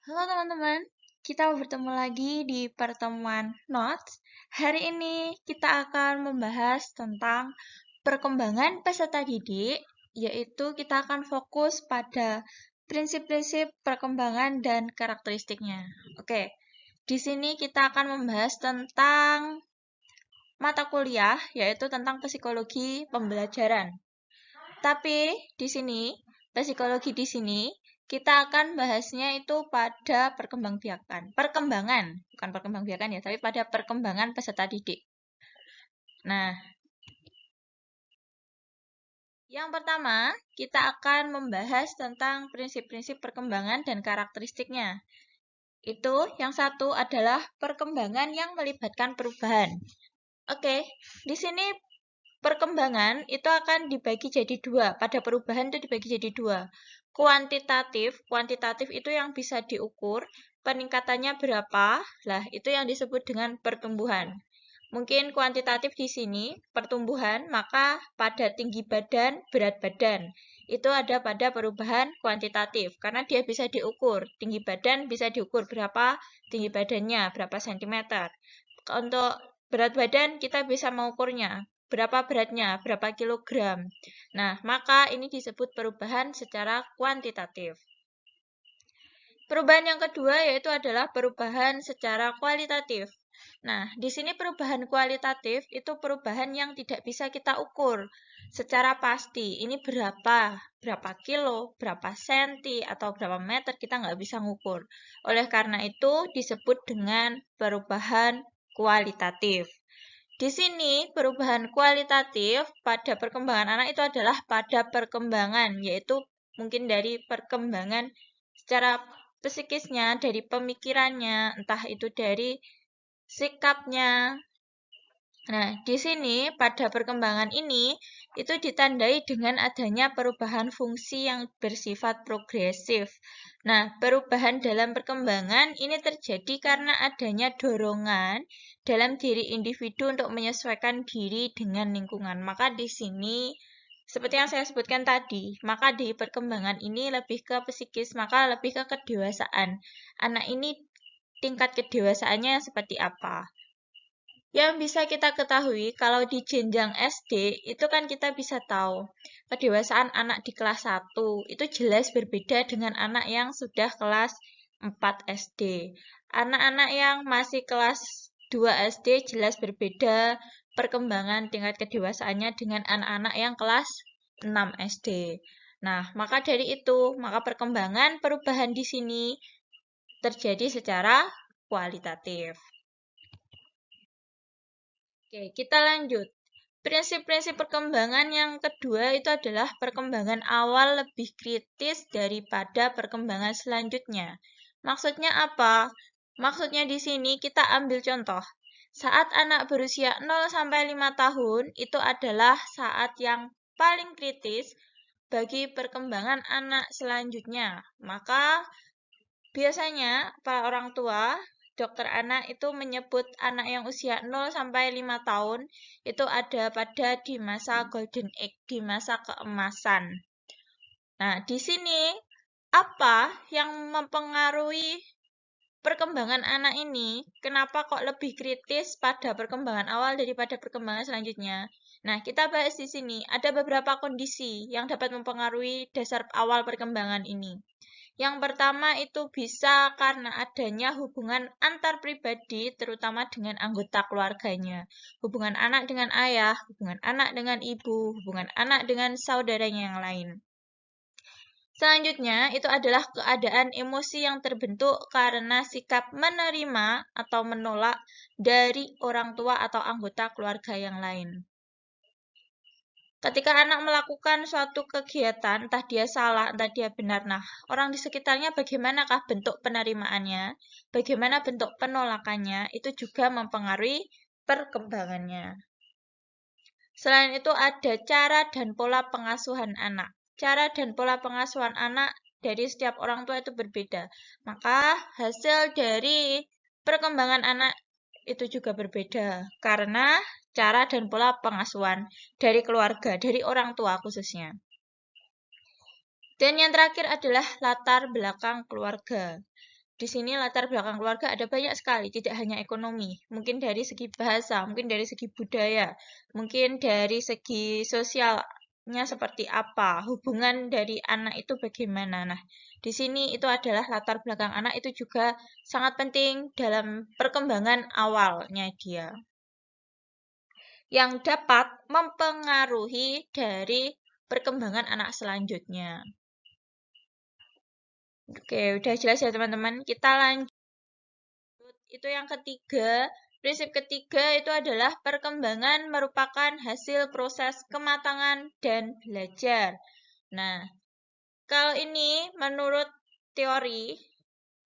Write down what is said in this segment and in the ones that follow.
Halo teman-teman, kita bertemu lagi di pertemuan Notes. Hari ini kita akan membahas tentang perkembangan peserta didik, yaitu kita akan fokus pada prinsip-prinsip perkembangan dan karakteristiknya. Oke, di sini kita akan membahas tentang mata kuliah, yaitu tentang psikologi pembelajaran. Tapi di sini, psikologi di sini, kita akan bahasnya itu pada perkembangan, bukan perkembangbiakan ya, tapi pada perkembangan peserta didik. Nah, yang pertama, kita akan membahas tentang prinsip-prinsip perkembangan dan karakteristiknya. Itu yang satu adalah perkembangan yang melibatkan perubahan. Oke, di sini perkembangan itu akan dibagi jadi dua. Pada perubahan itu dibagi jadi dua. Kuantitatif itu yang bisa diukur, peningkatannya berapa, lah itu yang disebut dengan pertumbuhan. Mungkin kuantitatif di sini, pertumbuhan, maka pada tinggi badan, berat badan. Itu ada pada perubahan kuantitatif, karena dia bisa diukur. Tinggi badan bisa diukur berapa tinggi badannya, berapa sentimeter. Untuk berat badan kita bisa mengukurnya, berapa beratnya, berapa kilogram. Nah, maka ini disebut perubahan secara kuantitatif. Perubahan yang kedua yaitu adalah perubahan secara kualitatif. Nah, di sini perubahan kualitatif itu perubahan yang tidak bisa kita ukur secara pasti. Ini berapa kilo, berapa senti, atau berapa meter, kita nggak bisa ngukur. Oleh karena itu disebut dengan perubahan kualitatif. Di sini perubahan kualitatif pada perkembangan anak itu adalah pada perkembangan, yaitu mungkin dari perkembangan secara psikisnya, dari pemikirannya, entah itu dari sikapnya. Nah, di sini pada perkembangan ini itu ditandai dengan adanya perubahan fungsi yang bersifat progresif. Nah, perubahan dalam perkembangan ini terjadi karena adanya dorongan dalam diri individu untuk menyesuaikan diri dengan lingkungan. Maka di sini seperti yang saya sebutkan tadi, maka di perkembangan ini lebih ke psikis, maka lebih ke kedewasaan. Anak ini tingkat kedewasaannya seperti apa? Yang bisa kita ketahui kalau di jenjang SD itu kan kita bisa tahu kedewasaan anak di kelas 1 itu jelas berbeda dengan anak yang sudah kelas 4 SD. Anak-anak yang masih kelas 2 SD jelas berbeda perkembangan tingkat kedewasaannya dengan anak-anak yang kelas 6 SD. Nah, maka dari itu, maka perkembangan perubahan di sini terjadi secara kualitatif. Oke, kita lanjut. Prinsip-prinsip perkembangan yang kedua itu adalah perkembangan awal lebih kritis daripada perkembangan selanjutnya. Maksudnya apa? Maksudnya di sini kita ambil contoh. Saat anak berusia 0 sampai 5 tahun itu adalah saat yang paling kritis bagi perkembangan anak selanjutnya. Maka biasanya para orang tua dokter anak itu menyebut anak yang usia 0 sampai 5 tahun itu ada pada di masa golden age, di masa keemasan. Nah, di sini apa yang mempengaruhi perkembangan anak ini? Kenapa kok lebih kritis pada perkembangan awal daripada perkembangan selanjutnya? Nah, kita bahas di sini. Ada beberapa kondisi yang dapat mempengaruhi dasar awal perkembangan ini. Yang pertama itu bisa karena adanya hubungan antar pribadi, terutama dengan anggota keluarganya. Hubungan anak dengan ayah, hubungan anak dengan ibu, hubungan anak dengan saudaranya yang lain. Selanjutnya, itu adalah keadaan emosi yang terbentuk karena sikap menerima atau menolak dari orang tua atau anggota keluarga yang lain. Ketika anak melakukan suatu kegiatan, entah dia salah, entah dia benar. Nah, orang di sekitarnya bagaimanakah bentuk penerimaannya, bagaimana bentuk penolakannya, itu juga mempengaruhi perkembangannya. Selain itu ada cara dan pola pengasuhan anak. Cara dan pola pengasuhan anak dari setiap orang tua itu berbeda. Maka hasil dari perkembangan anak itu juga berbeda karena cara dan pola pengasuhan dari keluarga, dari orang tua khususnya. Dan yang terakhir adalah latar belakang keluarga. Di sini latar belakang keluarga ada banyak sekali, tidak hanya ekonomi. Mungkin dari segi bahasa, mungkin dari segi budaya, mungkin dari segi sosialnya seperti apa, hubungan dari anak itu bagaimana. Nah, di sini itu adalah latar belakang anak itu juga sangat penting dalam perkembangan awalnya dia, yang dapat mempengaruhi dari perkembangan anak selanjutnya. Oke, udah jelas ya teman-teman. Kita lanjut. Itu yang ketiga. Prinsip ketiga itu adalah perkembangan merupakan hasil proses kematangan dan belajar. Nah, kalau ini menurut teori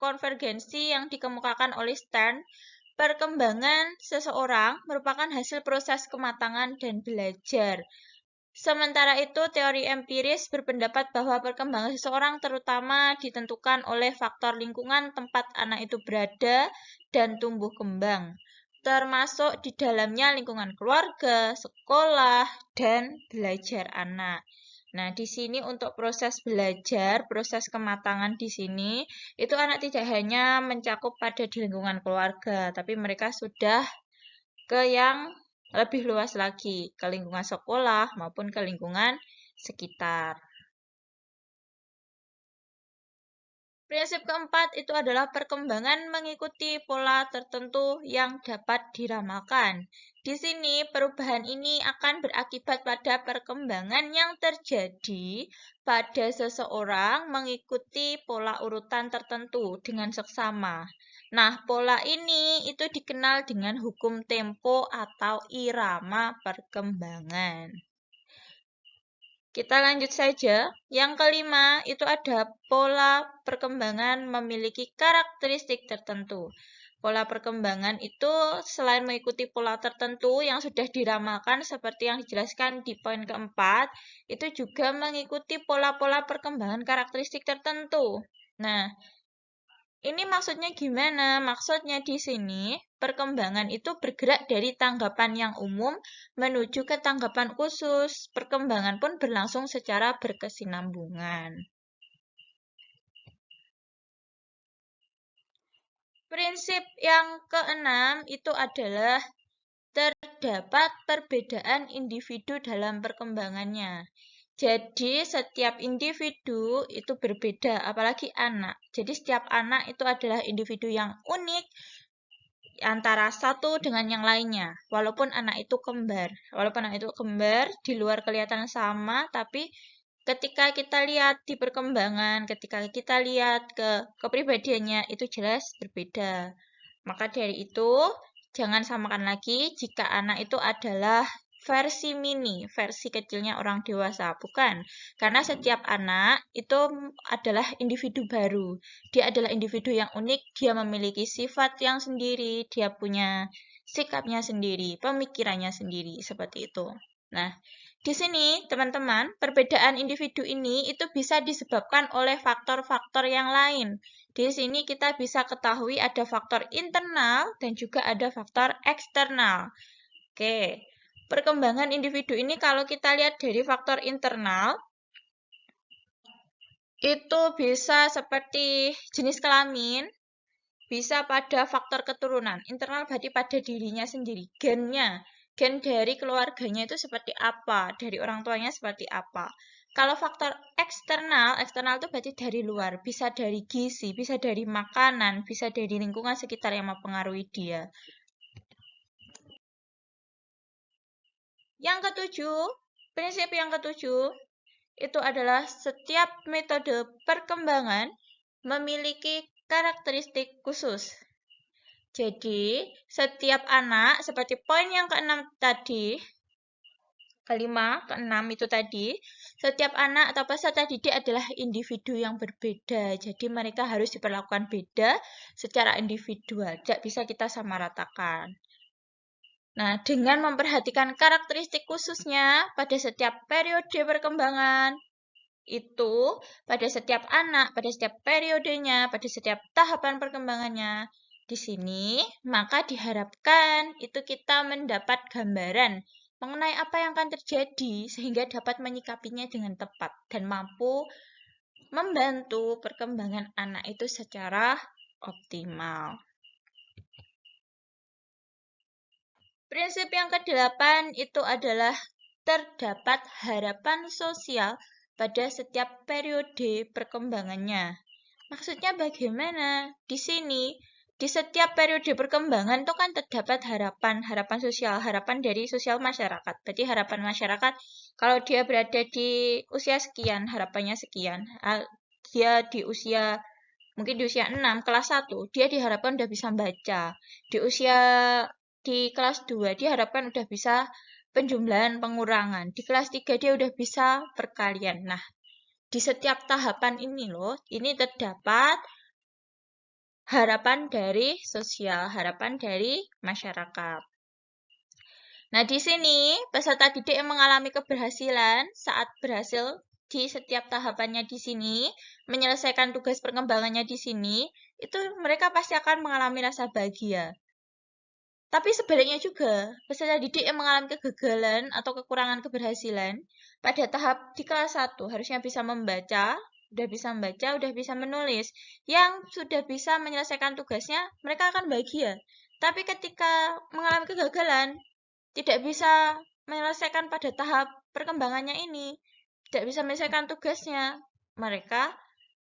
konvergensi yang dikemukakan oleh Stern, perkembangan seseorang merupakan hasil proses kematangan dan belajar. Sementara itu, teori empiris berpendapat bahwa perkembangan seseorang terutama ditentukan oleh faktor lingkungan tempat anak itu berada dan tumbuh kembang, termasuk di dalamnya lingkungan keluarga, sekolah, dan belajar anak. Nah, di sini untuk proses belajar, proses kematangan di sini, itu anak tidak hanya mencakup pada di lingkungan keluarga, tapi mereka sudah ke yang lebih luas lagi, ke lingkungan sekolah maupun ke lingkungan sekitar. Prinsip keempat itu adalah perkembangan mengikuti pola tertentu yang dapat diramalkan. Di sini perubahan ini akan berakibat pada perkembangan yang terjadi pada seseorang mengikuti pola urutan tertentu dengan seksama. Nah, pola ini itu dikenal dengan hukum tempo atau irama perkembangan. Kita lanjut saja. Yang kelima, itu ada pola perkembangan memiliki karakteristik tertentu. Pola perkembangan itu selain mengikuti pola tertentu yang sudah diramalkan seperti yang dijelaskan di poin keempat, itu juga mengikuti pola-pola perkembangan karakteristik tertentu. Nah, ini maksudnya gimana? Maksudnya di sini, perkembangan itu bergerak dari tanggapan yang umum menuju ke tanggapan khusus. Perkembangan pun berlangsung secara berkesinambungan. Prinsip yang keenam itu adalah terdapat perbedaan individu dalam perkembangannya. Jadi setiap individu itu berbeda, apalagi anak. Jadi setiap anak itu adalah individu yang unik antara satu dengan yang lainnya. Walaupun anak itu kembar. Walaupun anak itu kembar, di luar kelihatan sama, tapi ketika kita lihat di perkembangan, ketika kita lihat ke kepribadiannya, itu jelas berbeda. Maka dari itu, jangan samakan lagi jika anak itu adalah versi mini, versi kecilnya orang dewasa. Bukan, karena setiap anak itu adalah individu baru. Dia adalah individu yang unik, dia memiliki sifat yang sendiri, dia punya sikapnya sendiri, pemikirannya sendiri, seperti itu. Nah, di sini, teman-teman, perbedaan individu ini itu bisa disebabkan oleh faktor-faktor yang lain. Di sini kita bisa ketahui ada faktor internal dan juga ada faktor eksternal. Oke, perkembangan individu ini kalau kita lihat dari faktor internal, itu bisa seperti jenis kelamin, bisa pada faktor keturunan. Internal berarti pada dirinya sendiri, gennya. Gen dari keluarganya itu seperti apa, dari orang tuanya seperti apa. Kalau faktor eksternal, eksternal itu berarti dari luar, bisa dari gizi, bisa dari makanan, bisa dari lingkungan sekitar yang mempengaruhi dia. Yang ketujuh, prinsip yang ketujuh, itu adalah setiap metode perkembangan memiliki karakteristik khusus. Jadi, setiap anak, seperti poin yang keenam tadi, kelima, keenam itu tadi, setiap anak atau peserta didik adalah individu yang berbeda. Jadi, mereka harus diperlakukan beda secara individual. Tidak bisa kita samaratakan. Nah, dengan memperhatikan karakteristik khususnya pada setiap periode perkembangan, itu pada setiap anak, pada setiap periodenya, pada setiap tahapan perkembangannya, di sini, maka diharapkan itu kita mendapat gambaran mengenai apa yang akan terjadi sehingga dapat menyikapinya dengan tepat dan mampu membantu perkembangan anak itu secara optimal. Prinsip yang ke-8 itu adalah terdapat harapan sosial pada setiap periode perkembangannya. Maksudnya bagaimana? Di sini, di setiap periode perkembangan itu kan terdapat harapan sosial, harapan dari sosial masyarakat. Berarti harapan masyarakat, kalau dia berada di usia sekian, harapannya sekian. Dia di usia, mungkin di usia 6, kelas 1, dia diharapkan udah bisa baca. Di kelas 2, diharapkan udah bisa penjumlahan pengurangan. Di kelas 3, dia udah bisa perkalian. Nah, di setiap tahapan ini loh, ini terdapat harapan dari sosial, harapan dari masyarakat. Nah, di sini peserta didik yang mengalami keberhasilan saat berhasil di setiap tahapannya di sini, menyelesaikan tugas perkembangannya di sini, itu mereka pasti akan mengalami rasa bahagia. Tapi sebaliknya juga, peserta didik yang mengalami kegagalan atau kekurangan keberhasilan pada tahap di kelas 1 harusnya bisa membaca, udah bisa menulis. Yang sudah bisa menyelesaikan tugasnya, mereka akan bahagia. Tapi ketika mengalami kegagalan, tidak bisa menyelesaikan pada tahap perkembangannya ini, tidak bisa menyelesaikan tugasnya, mereka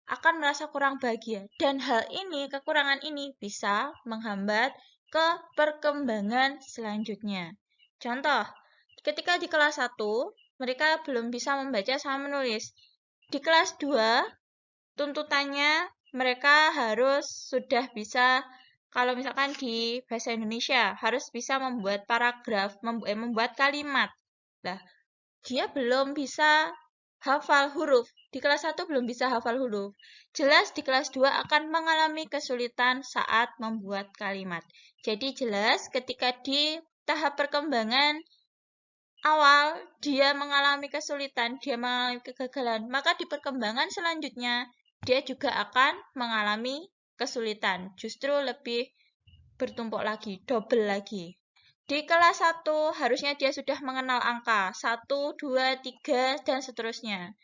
akan merasa kurang bahagia. Dan hal ini, kekurangan ini bisa menghambat ke perkembangan selanjutnya. Contoh, ketika di kelas 1, mereka belum bisa membaca sama menulis. Di kelas 2, tuntutannya mereka harus sudah bisa, kalau misalkan di bahasa Indonesia, harus bisa membuat paragraf, membuat kalimat. Nah, dia belum bisa hafal huruf. Di kelas 1 belum bisa hafal huruf. Jelas di kelas 2 akan mengalami kesulitan saat membuat kalimat. Jadi jelas ketika di tahap perkembangan awal dia mengalami kesulitan, dia mengalami kegagalan, maka di perkembangan selanjutnya dia juga akan mengalami kesulitan. Justru lebih bertumpuk lagi, double lagi. Di kelas 1 harusnya dia sudah mengenal angka 1, 2, 3, dan seterusnya.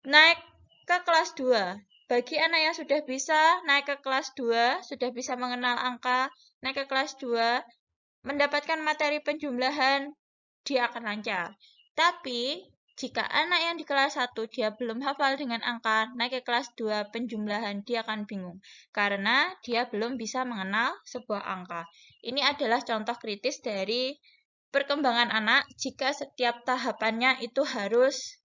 Naik ke kelas 2. Bagi anak yang sudah bisa naik ke kelas 2, sudah bisa mengenal angka, naik ke kelas 2, mendapatkan materi penjumlahan, dia akan lancar. Tapi, jika anak yang di kelas 1 dia belum hafal dengan angka, naik ke kelas 2 penjumlahan, dia akan bingung. Karena dia belum bisa mengenal sebuah angka. Ini adalah contoh kritis dari perkembangan anak jika setiap tahapannya itu harus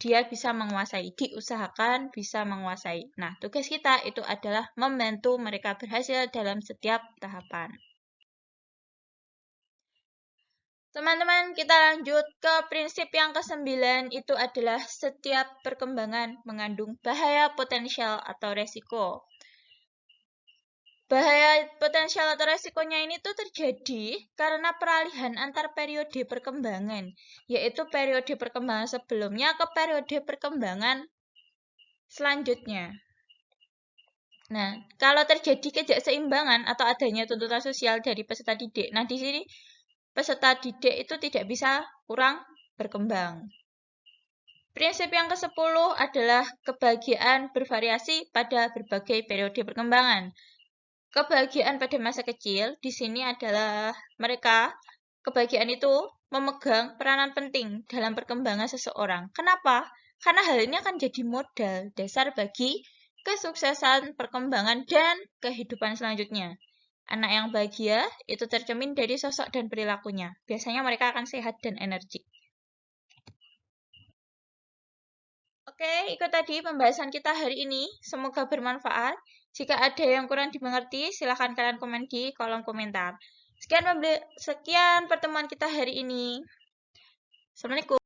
dia bisa menguasai, diusahakan bisa menguasai. Nah, tugas kita itu adalah membantu mereka berhasil dalam setiap tahapan. Teman-teman, kita lanjut ke prinsip yang ke-9, itu adalah setiap perkembangan mengandung bahaya potensial atau resiko. Bahaya potensial atau resikonya ini tuh terjadi karena peralihan antar periode perkembangan, yaitu periode perkembangan sebelumnya ke periode perkembangan selanjutnya. Nah, kalau terjadi ketidakseimbangan atau adanya tuntutan sosial dari peserta didik, nah di sini peserta didik itu tidak bisa kurang berkembang. Prinsip yang ke-10 adalah kebahagiaan bervariasi pada berbagai periode perkembangan. Kebahagiaan pada masa kecil di sini adalah kebahagiaan itu memegang peranan penting dalam perkembangan seseorang. Kenapa? Karena hal ini akan jadi modal dasar bagi kesuksesan perkembangan dan kehidupan selanjutnya. Anak yang bahagia itu tercermin dari sosok dan perilakunya. Biasanya mereka akan sehat dan energik. Oke, itu tadi pembahasan kita hari ini. Semoga bermanfaat. Jika ada yang kurang dimengerti, silahkan kalian komen di kolom komentar. Sekian pertemuan kita hari ini. Assalamualaikum.